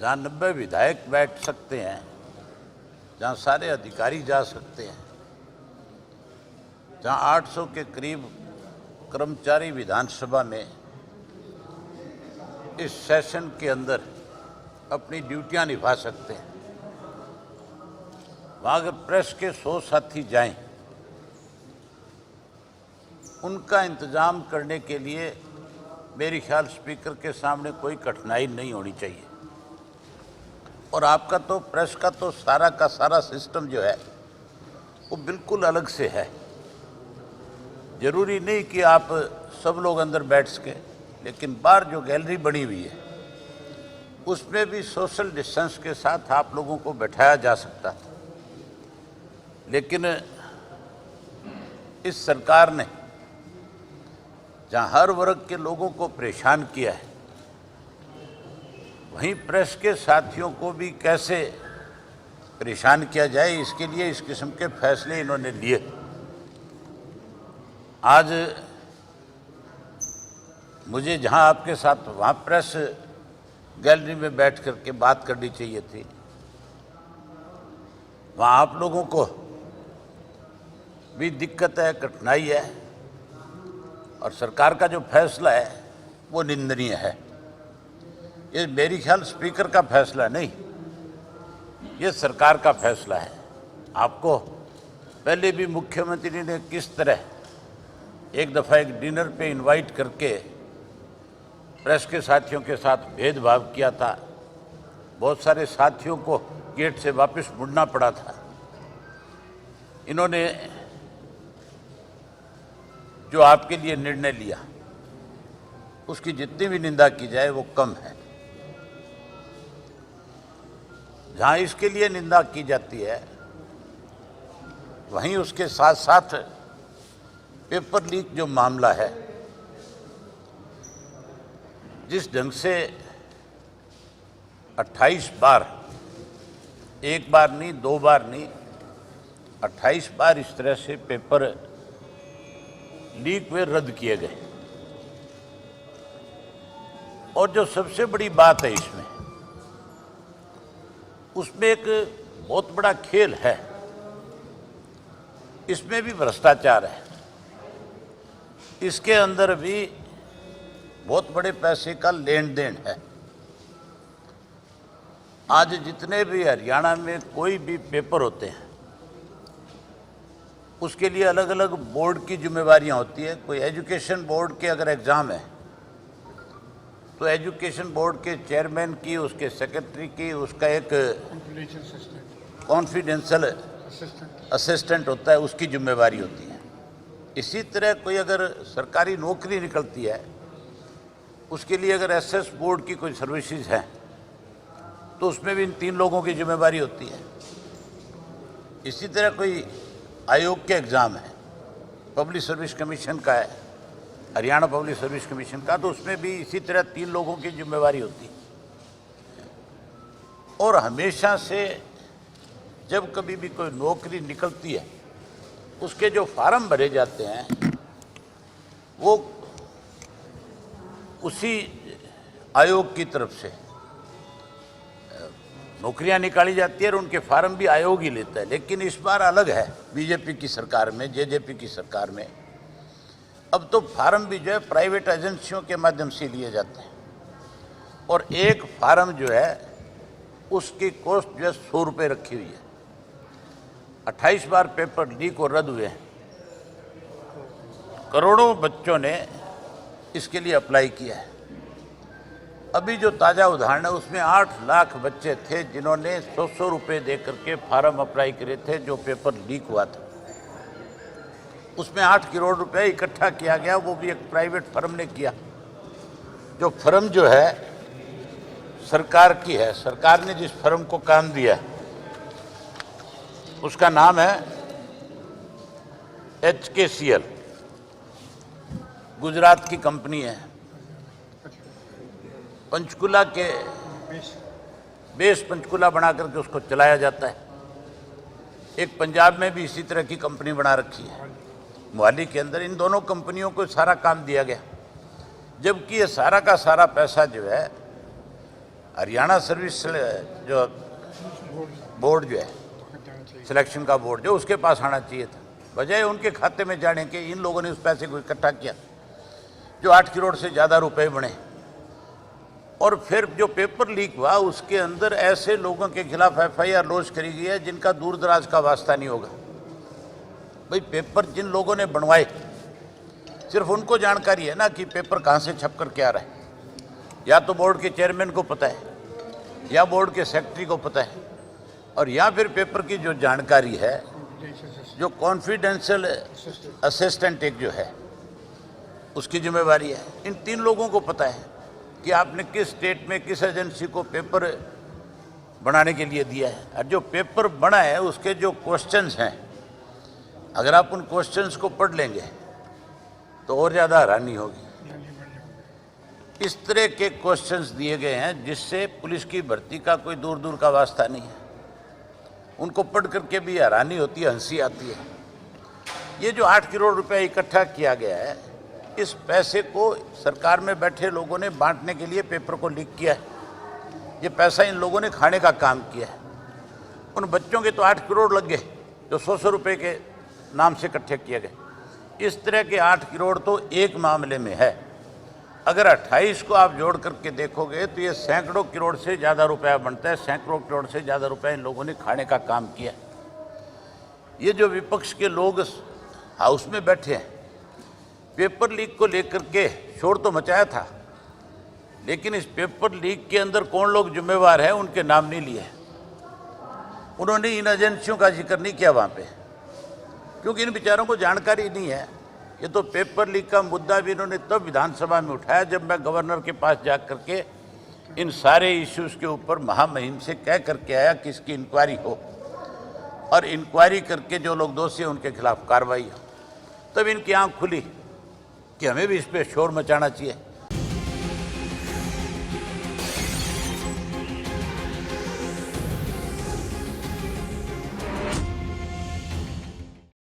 जहाँ 90 विधायक बैठ सकते हैं, जहाँ सारे अधिकारी जा सकते हैं, जहाँ 800 के करीब कर्मचारी विधानसभा में इस सेशन के अंदर अपनी ड्यूटियां निभा सकते हैं, वहाँ अगर प्रेस के 100 साथी जाएं, उनका इंतजाम करने के लिए मेरे ख्याल स्पीकर के सामने कोई कठिनाई नहीं होनी चाहिए। और आपका तो प्रेस का तो सारा का सारा सिस्टम जो है वो बिल्कुल अलग से है। जरूरी नहीं कि आप सब लोग अंदर बैठ सकें, लेकिन बाहर जो गैलरी बनी हुई है उसमें भी सोशल डिस्टेंस के साथ आप लोगों को बैठाया जा सकता था। लेकिन इस सरकार ने जहाँ हर वर्ग के लोगों को परेशान किया है, वहीं प्रेस के साथियों को भी कैसे परेशान किया जाए, इसके लिए इस किस्म के फैसले इन्होंने लिए। आज मुझे जहां आपके साथ वहां प्रेस गैलरी में बैठ करके बात करनी चाहिए थी, वहां आप लोगों को भी दिक्कत है, कठिनाई है, और सरकार का जो फैसला है वो निंदनीय है। ये मेरी ख्याल स्पीकर का फैसला नहीं, ये सरकार का फैसला है। आपको पहले भी मुख्यमंत्री ने किस तरह एक दफ़ा एक डिनर पे इनवाइट करके प्रेस के साथियों के साथ भेदभाव किया था। बहुत सारे साथियों को गेट से वापस मुड़ना पड़ा था। इन्होंने जो आपके लिए निर्णय लिया उसकी जितनी भी निंदा की जाए वो कम है। जहां इसके लिए निंदा की जाती है, वहीं उसके साथ साथ पेपर लीक जो मामला है, जिस ढंग से 28 बार, एक बार नहीं, 2 बार नहीं, 28 बार इस तरह से पेपर लीक हुए, रद्द किए गए। और जो सबसे बड़ी बात है इसमें, उसमें एक बहुत बड़ा खेल है, इसमें भी भ्रष्टाचार है, इसके अंदर भी बहुत बड़े पैसे का लेन देन है। आज जितने भी हरियाणा में कोई भी पेपर होते हैं, उसके लिए अलग अलग बोर्ड की जिम्मेवारियां होती है। कोई एजुकेशन बोर्ड के अगर एग्ज़ाम है तो एजुकेशन बोर्ड के चेयरमैन की, उसके सेक्रेटरी की, उसका एक कॉन्फिडेंशियल असिस्टेंट होता है, उसकी जिम्मेवारी होती है। इसी तरह कोई अगर सरकारी नौकरी निकलती है, उसके लिए अगर एसएस बोर्ड की कोई सर्विसेज है तो उसमें भी इन 3 लोगों की जिम्मेवारी होती है। इसी तरह कोई आयोग के एग्ज़ाम है, पब्लिक सर्विस कमीशन का है, हरियाणा पब्लिक सर्विस कमीशन का, तो उसमें भी इसी तरह 3 लोगों की जिम्मेवारी होती है। और हमेशा से जब कभी भी कोई नौकरी निकलती है, उसके जो फार्म भरे जाते हैं वो उसी आयोग की तरफ से नौकरियां निकाली जाती है और उनके फार्म भी आयोग ही लेता है। लेकिन इस बार अलग है, बीजेपी की सरकार में, जेजेपी की सरकार में अब तो फार्म भी जो है प्राइवेट एजेंसियों के माध्यम से लिए जाते हैं, और एक फार्म जो है उसकी कॉस्ट जो है 100 रुपये रखी हुई है। 28 बार पेपर लीक और रद्द हुए हैं। करोड़ों बच्चों ने इसके लिए अप्लाई किया है। अभी जो ताज़ा उदाहरण है उसमें 8 लाख बच्चे थे जिन्होंने 100 रुपये दे करके फार्म अप्लाई करे थे, जो पेपर लीक हुआ था। उसमें 8 करोड़ रुपए इकट्ठा किया गया, वो भी एक प्राइवेट फर्म ने किया। जो फर्म जो है सरकार की है, सरकार ने जिस फर्म को काम दिया उसका नाम है HKCL, गुजरात की कंपनी है। पंचकुला के बेस पंचकुला बना करके उसको चलाया जाता है। एक पंजाब में भी इसी तरह की कंपनी बना रखी है मोहाली के अंदर। इन दोनों कंपनियों को सारा काम दिया गया, जबकि ये सारा का सारा पैसा जो है हरियाणा सर्विस जो बोर्ड जो है, सिलेक्शन का बोर्ड जो, उसके पास आना चाहिए था, बजाय उनके खाते में जाने के इन लोगों ने उस पैसे को इकट्ठा किया जो 8 करोड़ से ज़्यादा रुपए बने। और फिर जो पेपर लीक हुआ उसके अंदर ऐसे लोगों के खिलाफ FIR लॉन्च करी गई है जिनका दूर दराज का वास्ता नहीं होगा। भाई पेपर जिन लोगों ने बनवाए सिर्फ उनको जानकारी है ना कि पेपर कहाँ से छप कर के आ रहा है, या तो बोर्ड के चेयरमैन को पता है या बोर्ड के सेक्रेटरी को पता है, और या फिर पेपर की जो जानकारी है जो कॉन्फिडेंशियल असिस्टेंट एक जो है उसकी जिम्मेवारी है। इन 3 लोगों को पता है कि आपने किस स्टेट में किस एजेंसी को पेपर बनाने के लिए दिया है, और जो पेपर बना है उसके जो क्वेश्चंस हैं, अगर आप उन क्वेश्चंस को पढ़ लेंगे तो और ज़्यादा हैरानी होगी। इस तरह के क्वेश्चंस दिए गए हैं जिससे पुलिस की भर्ती का कोई दूर दूर का वास्ता नहीं है। उनको पढ़ करके भी हैरानी होती है, हंसी आती है। ये जो 8 करोड़ रुपए इकट्ठा किया गया है, इस पैसे को सरकार में बैठे लोगों ने बांटने के लिए पेपर को लीक किया है। ये पैसा इन लोगों ने खाने का काम किया है। उन बच्चों के तो 8 करोड़ लग गए जो 100 रुपए के नाम से इकट्ठे किए गए। इस तरह के 8 करोड़ तो एक मामले में है। अगर 28 को आप जोड़ करके देखोगे तो ये सैकड़ों करोड़ से ज़्यादा रुपया बनता है। सैकड़ों करोड़ से ज़्यादा रुपया इन लोगों ने खाने का काम किया। ये जो विपक्ष के लोग हाउस में बैठे हैं, पेपर लीक को लेकर के शोर तो मचाया था, लेकिन इस पेपर लीक के अंदर कौन लोग जिम्मेवार हैं उनके नाम नहीं लिए। उन्होंने इन एजेंसियों का जिक्र नहीं किया वहाँ पे, क्योंकि इन बेचारों को जानकारी नहीं है। ये तो पेपर लीक का मुद्दा भी इन्होंने तब विधानसभा में उठाया जब मैं गवर्नर के पास जा करके इन सारे इश्यूज़ के ऊपर महामहिम से कह करके आया कि इसकी इंक्वायरी हो, और इंक्वायरी करके जो लोग दोषी हैं उनके खिलाफ कार्रवाई हो। तब इनकी आँख खुली कि हमें भी इस पर शोर मचाना चाहिए।